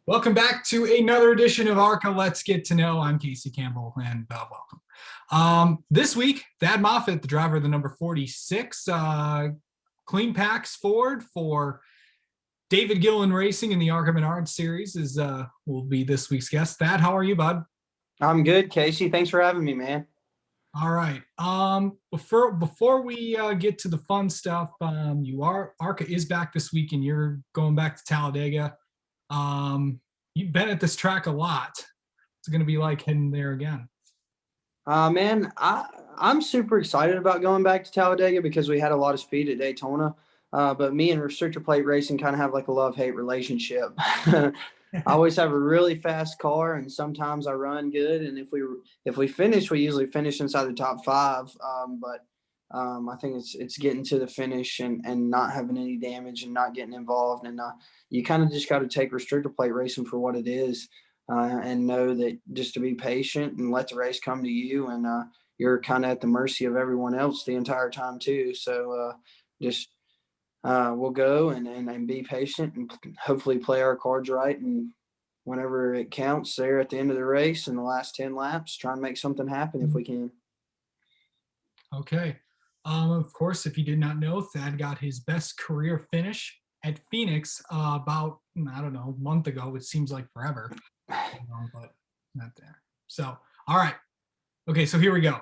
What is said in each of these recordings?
Welcome back to another edition of ARCA Let's Get to Know. I'm Casey Campbell, and welcome. This week, Thad Moffitt, the driver of the number 46, Clean Packs Ford for David Gillen Racing in the ARCA Menard Series will be this week's guest. Thad, how are you, bud? I'm good, Casey. Thanks for having me, man. All right. Before we get to the fun stuff, ARCA is back this week, and you're going back to Talladega. You've been at this track a lot. It's going to be like heading there again. Man, I'm super excited about going back to Talladega because we had a lot of speed at Daytona. But me and restrictor plate racing kind of have like a love-hate relationship. I always have a really fast car, and sometimes I run good. And if we finish, we usually finish inside the top five. But I think it's getting to the finish and not having any damage and not getting involved. And you kind of just got to take restrictor plate racing for what it is, and know that just to be patient and let the race come to you. And you're kind of at the mercy of everyone else the entire time too. So we'll go and be patient and hopefully play our cards right. And whenever it counts there at the end of the race in the last 10 laps, try and make something happen if we can. Okay. Of course, if you did not know, Thad got his best career finish at Phoenix about, I don't know, a month ago. It seems like forever, but not there. So, all right. Okay, so here we go.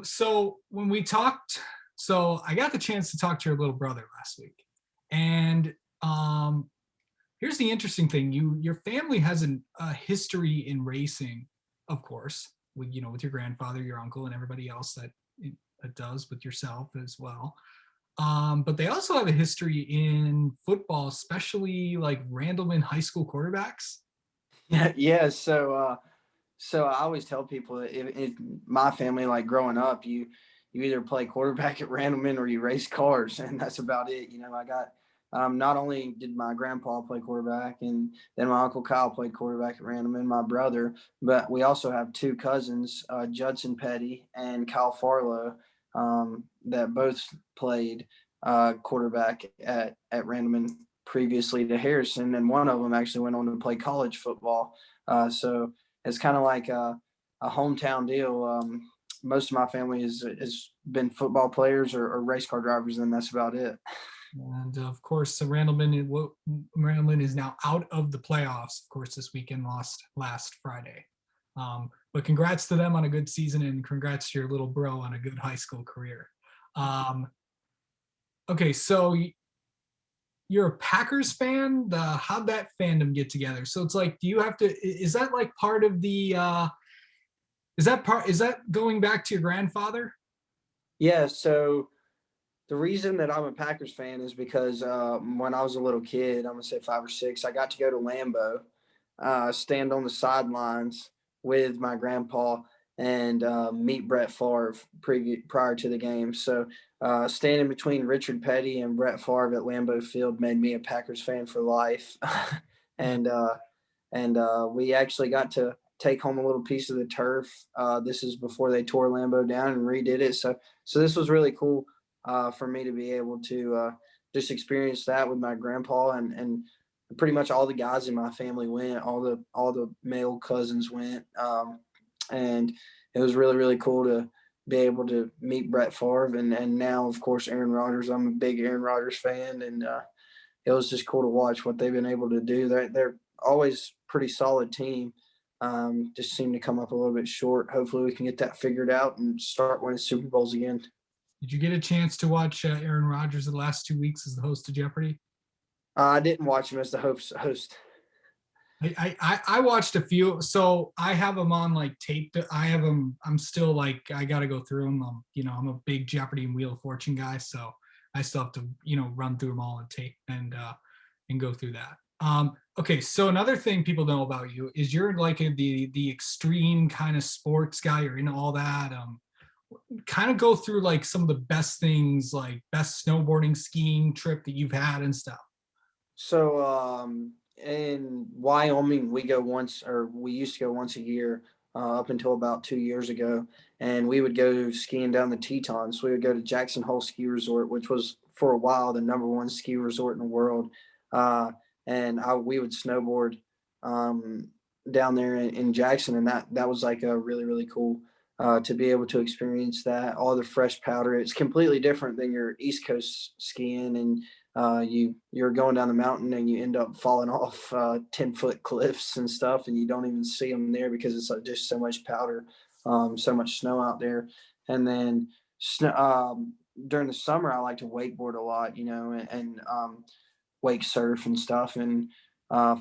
So when we talked, so I got the chance to talk to your little brother last week. And here's the interesting thing. Your family has a history in racing, of course, with your grandfather, your uncle, and everybody else that does, with yourself as well. But they also have a history in football, especially like Randleman high school quarterbacks. Yeah. So I always tell people if my family, like growing up, you either play quarterback at Randleman or you race cars, and that's about it. I got not only did my grandpa play quarterback, and then my uncle Kyle played quarterback at Randleman, my brother, but we also have two cousins, Judson Petty and Kyle Farlow, that both played quarterback at Randleman previously to Harrison, and one of them actually went on to play college football. So it's kind of like a hometown deal. Most of my family has been football players or race car drivers, and that's about it. And of course, Randleman is now out of the playoffs. Of course, this weekend lost last Friday. But congrats to them on a good season, and congrats to your little bro on a good high school career. Okay, so you're a Packers fan. How'd that fandom get together? So it's like, do you have to? Is that like part of the? Is that going back to your grandfather? Yeah. So the reason that I'm a Packers fan is because when I was a little kid, I'm gonna say 5 or 6, I got to go to Lambeau, stand on the sidelines with my grandpa and meet Brett Favre prior to the game. So standing between Richard Petty and Brett Favre at Lambeau Field made me a Packers fan for life. and we actually got to take home a little piece of the turf. This is before they tore Lambeau down and redid it. So this was really cool for me to be able to just experience that with my grandpa, and pretty much all the guys in my family went, all the male cousins went. And it was really, really cool to be able to meet Brett Favre and now, of course, Aaron Rodgers. I'm a big Aaron Rodgers fan, and it was just cool to watch what they've been able to do. They're always pretty solid team. Just seem to come up a little bit short. Hopefully we can get that figured out and start winning Super Bowls again. Did you get a chance to watch Aaron Rodgers the last 2 weeks as the host of Jeopardy? I didn't watch him as the host. I watched a few, so I have them on like tape. I have them. I'm still like, I got to go through them. I'm a big Jeopardy and Wheel of Fortune guy, so I still have to run through them all on tape and go through that. Okay, so another thing people know about you is you're like the extreme kind of sports guy. You're into all that. Kind of go through like some of the best things, like best snowboarding, skiing trip that you've had and stuff. So in Wyoming, we used to go once a year up until about 2 years ago, and we would go skiing down the Tetons. We would go to Jackson Hole Ski Resort, which was for a while the #1 ski resort in the world, and we would snowboard um, down there in Jackson, and that was like a really really cool to be able to experience that. All the fresh powder. It's completely different than your East Coast skiing, and you're going down the mountain and you end up falling off 10-foot cliffs and stuff, and you don't even see them there because it's like just so much powder, so much snow out there. And then snow, during the summer, I like to wakeboard a lot, and wake surf and stuff, and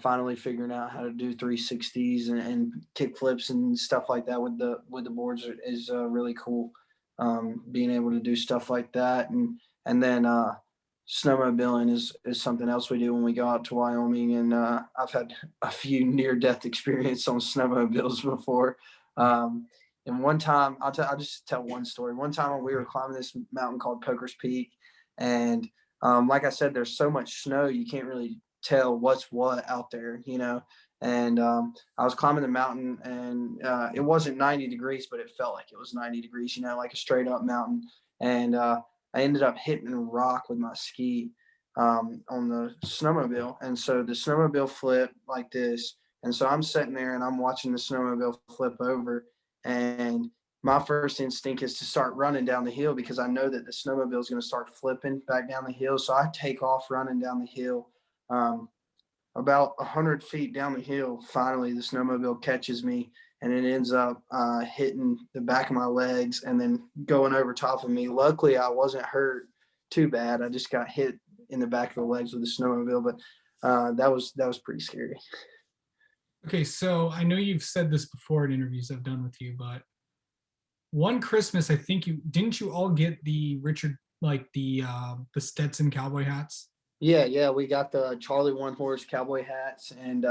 finally figuring out how to do 360s and kick flips and stuff like that with the boards is really cool. Being able to do stuff like that, and then snowmobiling is something else we do when we go out to Wyoming, and I've had a few near death experience on snowmobiles before. And one time, I'll just tell one story. One time when we were climbing this mountain called Poker's Peak, and like I said, there's so much snow you can't really tell what's what out there, And I was climbing the mountain, and it wasn't 90 degrees, but it felt like it was 90 degrees, like a straight up mountain. And I ended up hitting a rock with my ski on the snowmobile, and so the snowmobile flipped like this, and so I'm sitting there and I'm watching the snowmobile flip over, and my first instinct is to start running down the hill because I know that the snowmobile is going to start flipping back down the hill. So I take off running down the hill. Um, about 100 feet down the hill, finally the snowmobile catches me, and it ends up hitting the back of my legs and then going over top of me. Luckily, I wasn't hurt too bad. I just got hit in the back of the legs with the snowmobile, but that was pretty scary. Okay, so I know you've said this before in interviews I've done with you, but one Christmas, I think you all get the Richard, like the Stetson cowboy hats. Yeah, we got the Charlie One Horse cowboy hats, and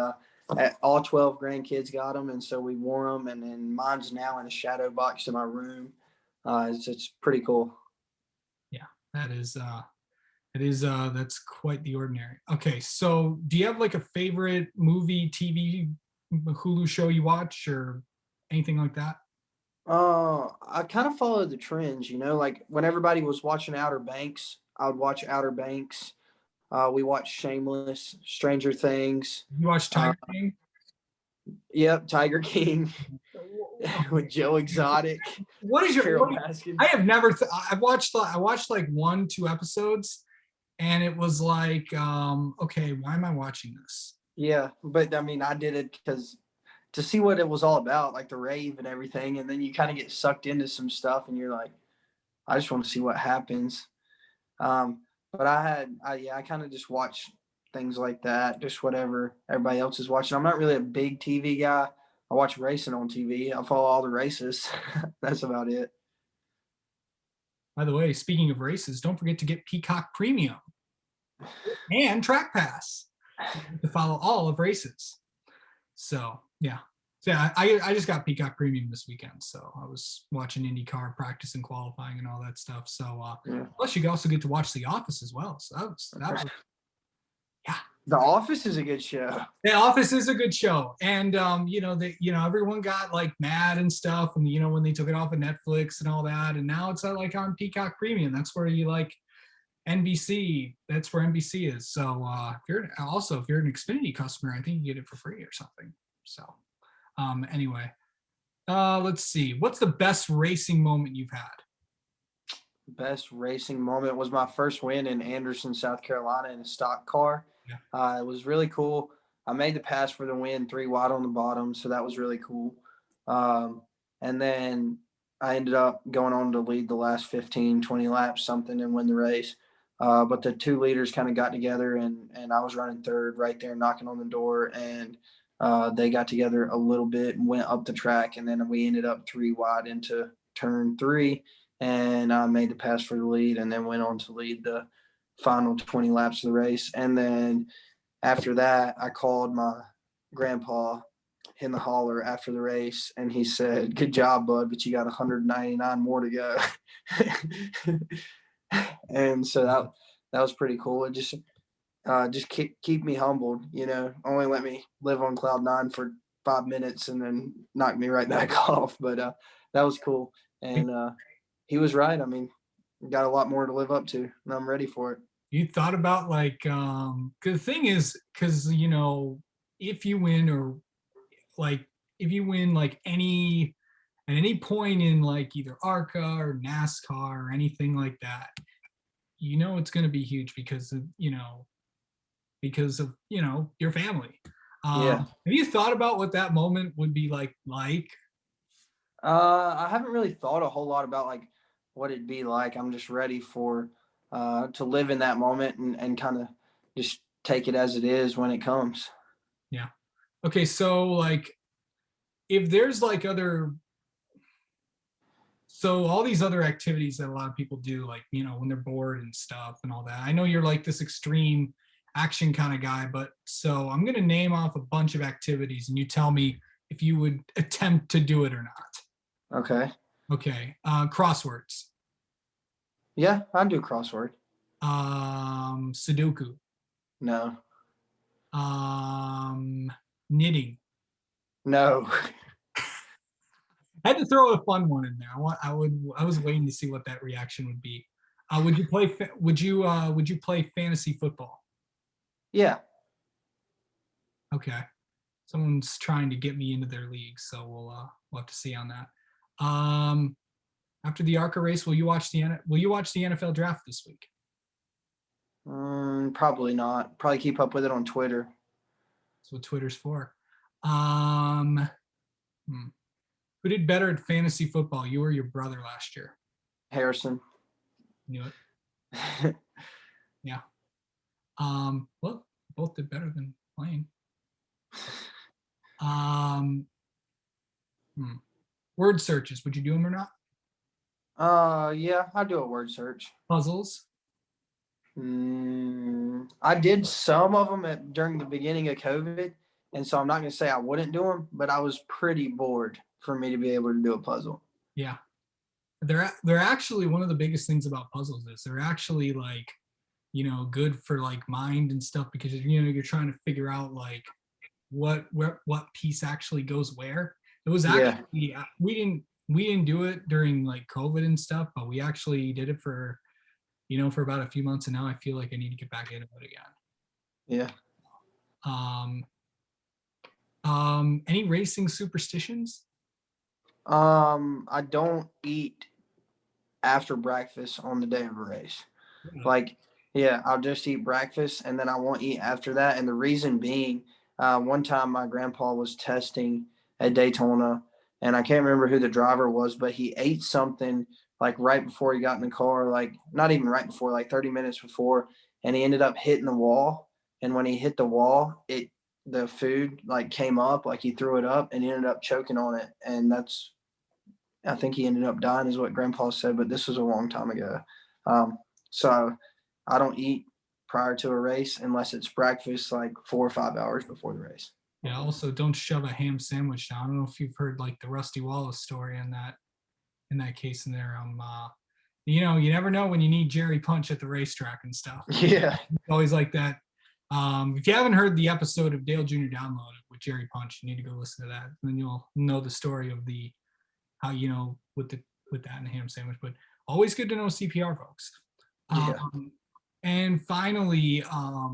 all 12 grandkids got them, and so we wore them. And then mine's now in a shadow box in my room. It's pretty cool. Yeah, that is that's quite the ordinary. Okay, so do you have like a favorite movie, TV, Hulu show you watch or anything like that? I kind of followed the trends, like when everybody was watching Outer Banks, I would watch Outer Banks. We watched Shameless, Stranger Things. You watch Uh, Tiger King? yep, Tiger King with Joe Exotic, What is your Carol what, Baskin. I have never I watched like 1, 2 episodes and it was like okay, why am I watching this? Yeah, but I mean, I did it because to see what it was all about, like the rave and everything, and then you kind of get sucked into some stuff, and you're like, I just want to see what happens. But I kind of just watch things like that, just whatever everybody else is watching. I'm not really a big TV guy. I watch racing on TV. I follow all the races. That's about it. By the way, speaking of races, don't forget to get Peacock Premium and Track Pass to follow all of races. So yeah. So yeah, I just got Peacock Premium this weekend, so I was watching IndyCar practice and qualifying and all that stuff. So Yeah. plus you also get to watch The Office as well. So that was yeah. The Office is a good show. The Office is a good show, and everyone got like mad and stuff, and when they took it off of Netflix and all that, and now it's like on Peacock Premium. That's where you like NBC. That's where NBC is. So if you're an Xfinity customer, I think you get it for free or something. So anyway, let's see. What's the best racing moment you've had? Best racing moment was my first win in Anderson, South Carolina in a stock car. Yeah. It was really cool. I made the pass for the win, 3 wide on the bottom, so that was really cool. And then I ended up going on to lead the last 15, 20 laps, something, and win the race. But the two leaders kind of got together, and I was running third right there, knocking on the door, and they got together a little bit and went up the track, and then we ended up 3 wide into turn 3, and I made the pass for the lead, and then went on to lead the final 20 laps of the race. And then after that, I called my grandpa in the holler after the race, and he said, "Good job, bud, but you got 199 more to go." And so that was pretty cool. It just keep me humbled, only let me live on cloud nine for 5 minutes and then knock me right back off. But that was cool. And he was right. I mean, got a lot more to live up to, and I'm ready for it. You thought about like, 'cause the thing is, because if you win, or like if you win like any at any point in like either ARCA or NASCAR or anything like that, it's going to be huge because of your family. Yeah. Have you thought about what that moment would be like? I haven't really thought a whole lot about like what it'd be like. I'm just ready for to live in that moment and kind of just take it as it is when it comes. Yeah. Okay, so like if there's like other so all these other activities that a lot of people do, like when they're bored and stuff and all that. I know you're like this extreme action kind of guy, but so I'm going to name off a bunch of activities and you tell me if you would attempt to do it or not. Okay. Okay. Crosswords. Yeah, I do crossword. Sudoku. No. um Knitting. No. I had to throw a fun one in there. I was waiting to see what that reaction would be. Would you play fantasy football? Yeah. Okay. Someone's trying to get me into their league, so we'll have to see on that. Um After the ARCA race, will you watch the NFL draft this week? Probably not. Probably keep up with it on Twitter. That's what Twitter's for. Um hmm. Who did better at fantasy football, you or your brother last year? Harrison. Knew it. Yeah. Well, both did better than playing. Um, hmm. Word searches, would you do them or not? Yeah, I do a word search. Puzzles. I did some of them during the beginning of COVID, and so I'm not going to say I wouldn't do them, but I was pretty bored for me to be able to do a puzzle. Yeah. They're actually one of the biggest things about puzzles is they're actually like, good for like mind and stuff because you're trying to figure out like what piece actually goes where. It was Yeah, actually we didn't do it during like COVID and stuff, but we actually did it for about a few months, and now I feel like I need to get back into it again. yeah. Um, any racing superstitions? I don't eat after breakfast on the day of a race. Yeah. Like, yeah, I'll just eat breakfast and then I won't eat after that. And the reason being, one time my grandpa was testing at Daytona, and I can't remember who the driver was, but he ate something like right before he got in the car, like not even right before, like 30 minutes before, and he ended up hitting the wall. And when he hit the wall, the food like came up, like he threw it up, and he ended up choking on it. And I think he ended up dying, is what Grandpa said, but this was a long time ago. Um, so I don't eat prior to a race unless it's breakfast, like 4 or 5 hours before the race. Yeah. Also, don't shove a ham sandwich down. I don't know if you've heard like the Rusty Wallace story in that case in there. You never know when you need Jerry Punch at the racetrack and stuff. Yeah. It's always like that. If you haven't heard the episode of Dale Jr. Downloaded with Jerry Punch, you need to go listen to that. Then you'll know the story of the how with that and the ham sandwich. But always good to know CPR, folks. Yeah. And finally, I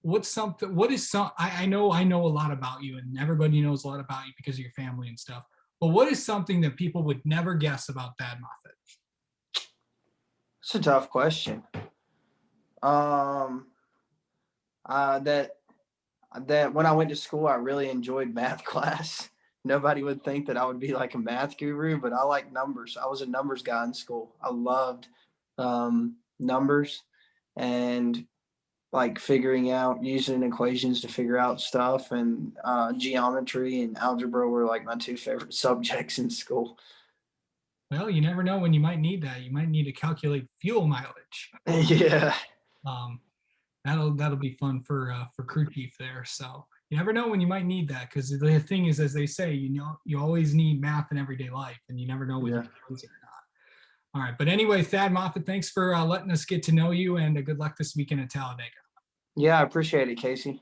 know a lot about you, and everybody knows a lot about you because of your family and stuff. But what is something that people would never guess about Thad Moffitt? It's a tough question. Um, that when I went to school, I really enjoyed math class. Nobody would think that I would be like a math guru, but I like numbers. I was a numbers guy in school. I loved numbers and like figuring out using equations to figure out stuff, and geometry and algebra were like my two favorite subjects in school. Well, you never know when you might need that. You might need to calculate fuel mileage. Yeah. Um, that'll be fun for crew chief there. So you never know when you might need that because the thing is, as they say, you always need math in everyday life, and you never know when Yeah. you use it or not. All right, but anyway, Thad Moffitt, thanks for letting us get to know you, and good luck this weekend at Talladega. Yeah, I appreciate it, Casey.